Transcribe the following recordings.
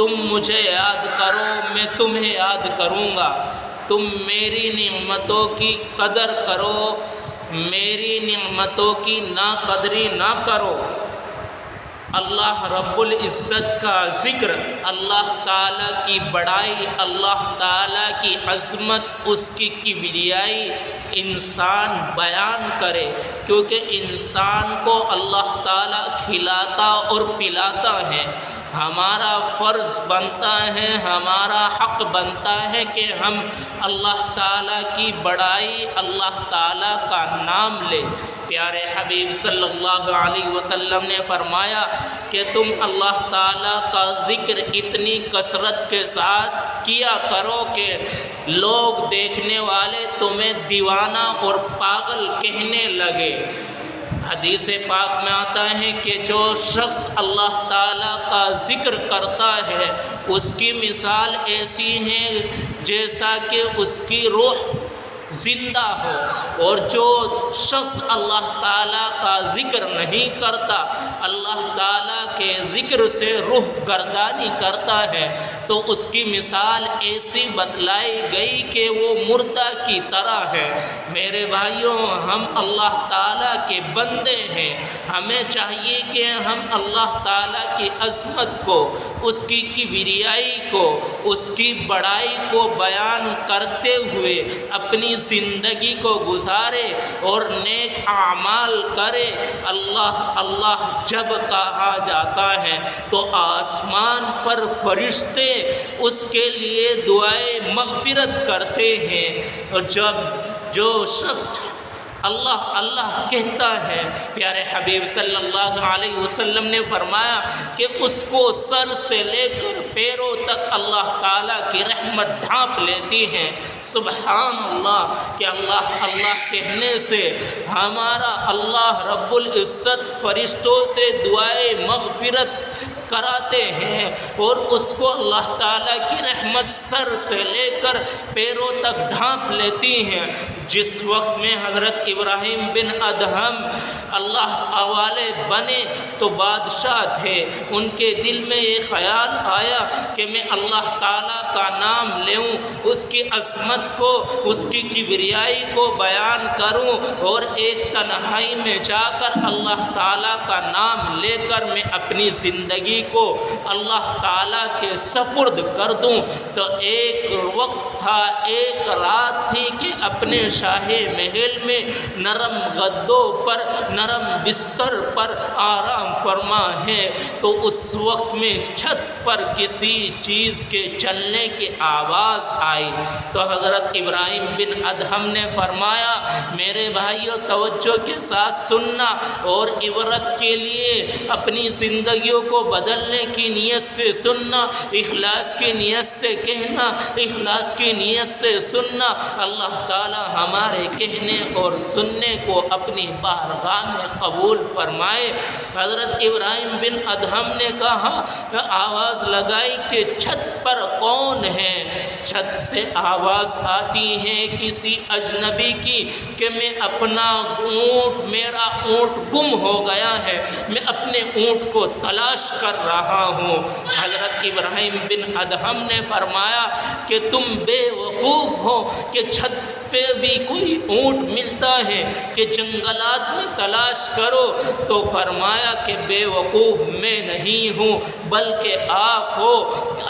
تم مجھے یاد کرو میں تمہیں یاد کروں گا، تم میری نعمتوں کی قدر کرو، میری نعمتوں کی ناقدری نہ کرو۔ اللہ رب العزت کا ذکر، اللہ تعالیٰ کی بڑائی، اللہ تعالیٰ کی عظمت، اس کی کبریائی انسان بیان کرے، کیونکہ انسان کو اللہ تعالیٰ کھلاتا اور پلاتا ہے۔ ہمارا فرض بنتا ہے، ہمارا حق بنتا ہے کہ ہم اللہ تعالیٰ کی بڑائی، اللہ تعالیٰ کا نام لیں۔ پیارے حبیب صلی اللہ علیہ وسلم نے فرمایا کہ تم اللہ تعالیٰ کا ذکر اتنی کثرت کے ساتھ کیا کرو کہ لوگ دیکھنے والے تمہیں دیوانہ اور پاگل کہنے لگے۔ حدیث پاک میں آتا ہے کہ جو شخص اللہ تعالیٰ کا ذکر کرتا ہے اس کی مثال ایسی ہے جیسا کہ اس کی روح زندہ ہو، اور جو شخص اللہ تعالیٰ کا ذکر نہیں کرتا، اللہ تعالیٰ کے ذکر سے روح گردانی کرتا ہے، تو اس کی مثال ایسی بتلائی گئی کہ وہ مردہ کی طرح ہے۔ میرے بھائیوں، ہم اللہ تعالیٰ کے بندے ہیں، ہمیں چاہیے کہ ہم اللہ تعالیٰ کی عظمت کو، اس کی کبریائی کو، اس کی بڑائی کو بیان کرتے ہوئے اپنی زندگی کو گزارے اور نیک اعمال کرے۔ اللہ اللہ جب کہا جاتا ہے تو آسمان پر فرشتے اس کے لیے دعائے مغفرت کرتے ہیں، اور جب جو شخص اللہ اللہ کہتا ہے، پیارے حبیب صلی اللہ علیہ وسلم نے فرمایا کہ اس کو سر سے لے کر پیروں تک اللہ تعالیٰ کی رحمت ڈھانپ لیتی ہے۔ سبحان اللہ، کہ اللہ اللہ کہنے سے ہمارا اللہ رب العزت فرشتوں سے دعائے مغفرت کراتے ہیں، اور اس کو اللہ تعالیٰ کی رحمت سر سے لے کر پیروں تک ڈھانپ لیتی ہیں۔ جس وقت میں حضرت ابراہیم بن ادہم اللہ والے بنے تو بادشاہ تھے، ان کے دل میں یہ خیال آیا کہ میں اللہ تعالیٰ کا نام لوں، اس کی عظمت کو، اس کی کبریائی کو بیان کروں، اور ایک تنہائی میں جا کر اللہ تعالیٰ کا نام لے کر میں اپنی زندگی کو اللہ تعالیٰ کے سپرد کر دوں۔ تو ایک وقت تھا، ایک رات تھی کہ اپنے شاہی محل میں نرم گدوں پر، نرم بستر پر آرام فرما ہے، تو اس وقت میں چھت پر کسی چیز کے چلنے کی آواز آئی، تو حضرت ابراہیم بن ادہم نے فرمایا میرے بھائیو توجہ کے ساتھ سننا، اور عبرت کے لیے اپنی زندگیوں کو بدلنے کی نیت سے سننا، اخلاص کی نیت سے کہنا، اخلاص کی نیت سے سننا۔ اللہ تعالی ہمارے کہنے اور سننے کو اپنی بارگاہ میں قبول فرمائے۔ حضرت ابراہیم بن ادہم نے کہا، آواز لگائی کہ چھت پر کون ہے؟ چھت سے آواز آتی ہے کسی اجنبی کی کہ میں اپنا اونٹ، میرا اونٹ گم ہو گیا ہے، میں اپنے اونٹ کو تلاش کر رہا ہوں۔ حضرت ابراہیم بن ادہم نے فرمایا کہ تم بے وقوف ہو کہ چھت پہ بھی کوئی اونٹ ملتا ہے کہ جنگلات میں تلاش کرو؟ تو فرمایا کہ بے وقوف میں نہیں ہوں بلکہ آپ ہو۔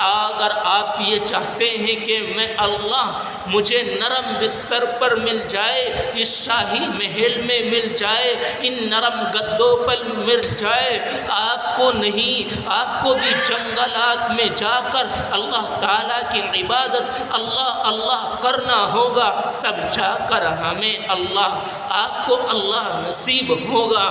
اگر آپ یہ چاہتے ہیں کہ میں اللہ مجھے نرم بستر پر مل جائے، اس شاہی محل میں مل جائے، ان نرم گدوں پر مل جائے، آپ کو نہیں، آپ کو بھی جنگلات میں جا کر اللہ تعالیٰ کی عبادت اللہ اللہ کرنا ہوگا، تب جا کر ہمیں اللہ، آپ کو اللہ نصیب ہوگا۔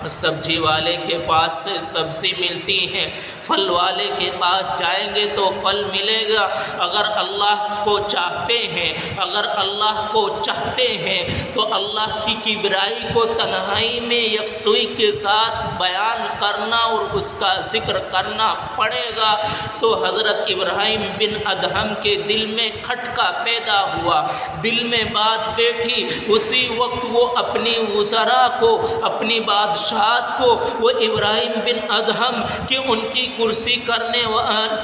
سبزی والے کے پاس سے سبزی ملتی ہے، پھل والے کے پاس جائیں گے تو پھل ملے گا۔ اگر اللہ کو چاہتے ہیں، اگر اللہ کو چاہتے ہیں تو اللہ کی کبریائی کو تنہائی میں یکسوئی کے ساتھ بیان کرنا اور اس کا ذکر کرنا پڑے گا۔ تو حضرت ابراہیم بن ادہم کے دل میں کھٹکا پیدا ہوا، دل میں بات بیٹھی، اسی وقت وہ اپنی وزراء کو، اپنی بادشاہ بادشاہت کو وہ ابراہیم بن ادہم کہ ان کی کرسی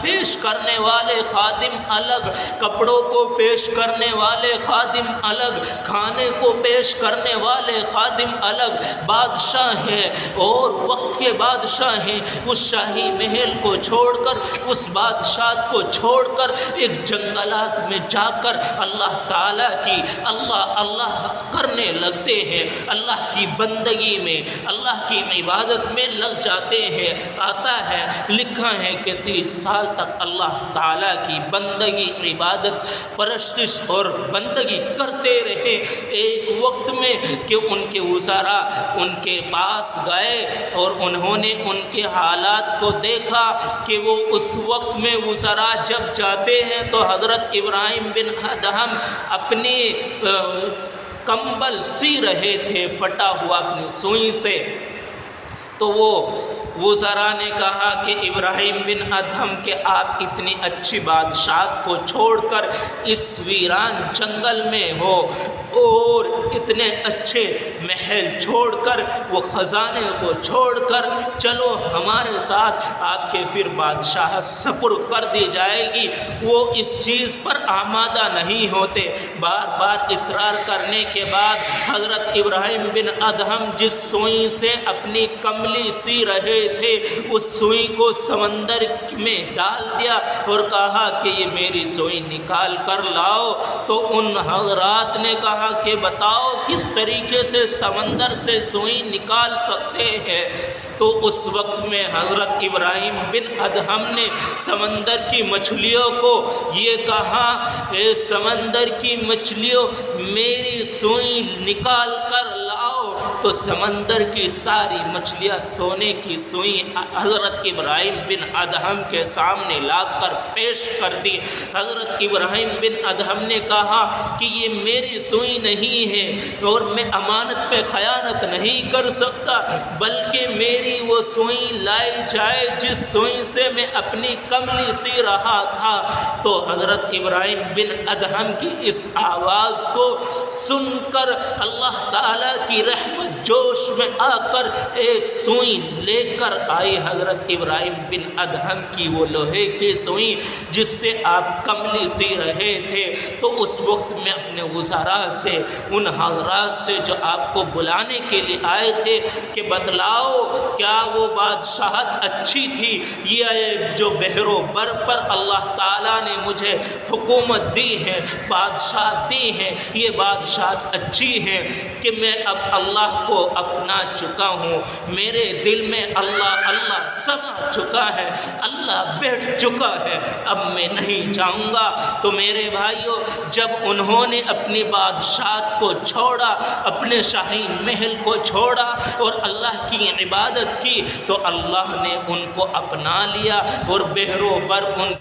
پیش کرنے والے خادم الگ، کپڑوں کو پیش کرنے والے خادم الگ، کھانے کو پیش کرنے والے خادم الگ، بادشاہ ہیں اور وقت کے بادشاہ ہیں، اس شاہی محل کو چھوڑ کر، اس بادشاہت کو چھوڑ کر ایک جنگلات میں جا کر اللہ تعالیٰ کی اللہ کرنے لگتے ہیں، اللہ کی بندگی میں، اللہ کی عبادت میں لگ جاتے ہیں۔ آتا ہے، لکھا ہے کہ 30 سال تک اللہ تعالیٰ کی بندگی، عبادت، پرستش اور بندگی کرتے رہے۔ ایک وقت میں کہ ان کے وزراء ان کے پاس گئے اور انہوں نے ان کے حالات کو دیکھا کہ وہ اس وقت میں وزراء جب جاتے ہیں تو حضرت ابراہیم بن ادہم اپنی کمبل سی رہے تھے پھٹا ہوا اپنی سوئی سے، تو وہ وزراء نے کہا کہ ابراہیم بن ادہم کہ آپ اتنی اچھی بادشاہت کو چھوڑ کر اس ویران جنگل میں ہو اور اتنے اچھے محل چھوڑ کر، وہ خزانے کو چھوڑ کر چلو ہمارے ساتھ، آپ کے پھر بادشاہت سپرد کر دی جائے گی۔ وہ اس چیز پر آمادہ نہیں ہوتے، بار بار اصرار کرنے کے بعد حضرت ابراہیم بن ادہم جس سوئی سے اپنی کملی سی رہے تھے اس سوئی کو سمندر میں ڈال دیا اور کہا کہ یہ میری سوئی نکال کر لاؤ۔ تو ان حضرات نے کہا کہ بتاؤ کس طریقے سے سمندر سے سوئی نکال سکتے ہیں؟ تو اس وقت میں حضرت ابراہیم بن ادہم نے سمندر کی مچھلیوں کو یہ کہا، اے سمندر کی مچھلیوں میری سوئی نکال کر لاؤ۔ تو سمندر کی ساری مچھلیاں سونے کی سوئی حضرت ابراہیم بن ادہم کے سامنے لا کر پیش کر دی۔ حضرت ابراہیم بن ادہم نے کہا کہ یہ میری سوئی نہیں ہے اور میں امانت پہ خیانت نہیں کر سکتا، بلکہ میری وہ سوئی لائی جائے جس سوئی سے میں اپنی کملی سی رہا تھا۔ تو حضرت ابراہیم بن ادہم کی اس آواز کو سن کر اللہ تعالیٰ کی رحمت جوش میں آ کر ایک سوئی لے کر آئی، حضرت ابراہیم بن ادہم کی وہ لوہے کی سوئی جس سے آپ کملی سی رہے تھے۔ تو اس وقت میں اپنے وزراء سے، ان حضرات سے جو آپ کو بلانے کے لیے آئے تھے کہ بتلاؤ کیا وہ بادشاہت اچھی تھی؟ یہ جو بحر و بر پر اللہ تعالیٰ نے مجھے حکومت دی ہے، بادشاہت دی ہے، یہ بادشاہت اچھی ہے کہ میں اب اللہ کو اپنا چکا ہوں، میرے دل میں اللہ اللہ سما چکا ہے، اللہ بیٹھ چکا ہے، اب میں نہیں جاؤں گا۔ تو میرے بھائیوں، جب انہوں نے اپنی بادشاہت کو چھوڑا، اپنے شاہی محل کو چھوڑا اور اللہ کی عبادت کی، تو اللہ نے ان کو اپنا لیا اور بحر و بر ان